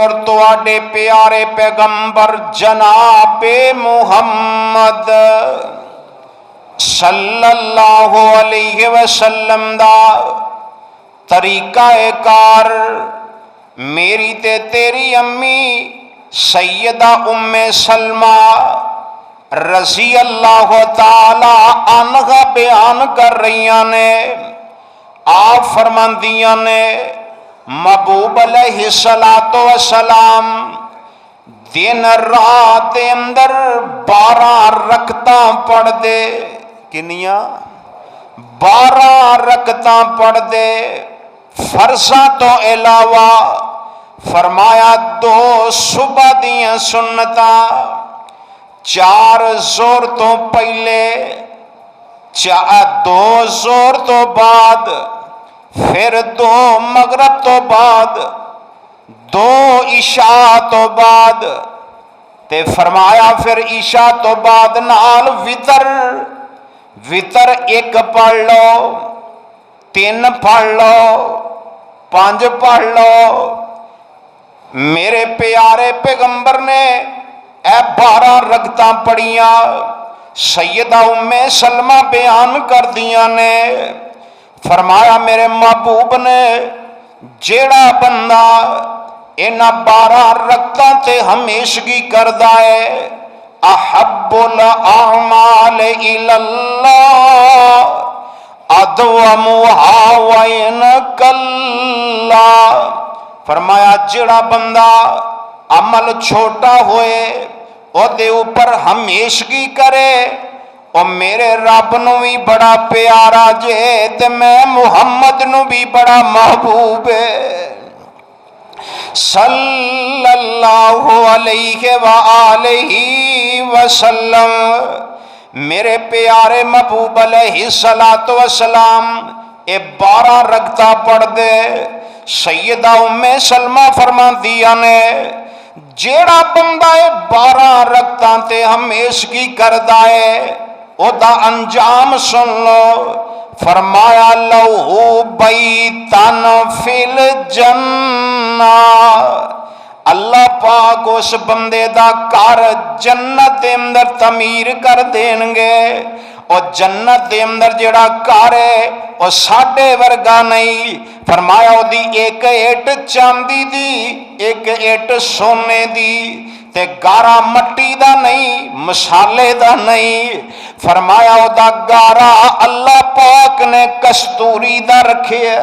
और तुहाडे प्यारे पैगंबर जनाबे मुहम्मद सल्लल्लाहु अलैहि वसल्लम दा तरीका कार मेरी ते तेरी अम्मी सैयदा उम्मे सलमा रज़ी अल्लाह ताला अन्हा बयान कर रही ने। आप फरमांदियां ने महबूब अलैहिस्सलातो वस्सलाम दिन रात के अंदर 12 रकतां पढ़ दे। किनिया? 12 रकतां पढ़ दे फर्जा तो इलावा। फरमाया 2 सुबह दियां सुन्नतां, 4 जोर तो पहले, 2 जोर तो बाद, फिर 2 मगरब तो बाद, 2 ईशा तो बाद, ते फरमाया फिर ईशा तो बाद नाल वितर। वितर 1 पढ़ लो, 3 पढ़ लो, 5 पढ़ लो। मेरे प्यारे पैगंबर ने 12 रकतां पढ़िया। सैयदा उम्मे सलमा बयान कर दिया ने। फरमाया मेरे महबूब ने जेड़ा बंदा इन्हां 12 रकतां ते हमेशगी करदा है, अहब्बुल आमाल इलल्लाह अदवमुहा व इन कल्ला। फरमाया जेड़ा बंदा अमल छोटा होए ओदे ऊपर हमेशगी करे, और मेरे रब नू भी बड़ा प्यारा जे, ते मैं मुहम्मद नू भी बड़ा महबूब है सल्लल्लाहु अलैहि व आलिहि वसल्लम। मेरे प्यारे महबूब अलैहिस्सलातु वस्सलाम ये 12 रकतां पढ़ दे। सैयदा उम्मे सलमा फरमांदियां ने जेड़ा बंदा 12 रकतां ते हमेशगी करदा है ओदा अंजाम सुन लो। फरमाया लहू बैतन फिल जन्ना, अल्लाह पाक उस बंदे दा घर जन्नत दे अंदर तमीर कर देंगे। और जन्नत दे अंदर जेड़ा घर है वह साडे वर्गा नहीं। फरमाया ओदी 1 इट चांदी दी, 1 इट सोने दी, ते गारा मट्टी दा नहीं, मसाले दा नहीं। फरमाया ओदा गारा अल्लाह पाक ने कस्तूरी दा रखिया।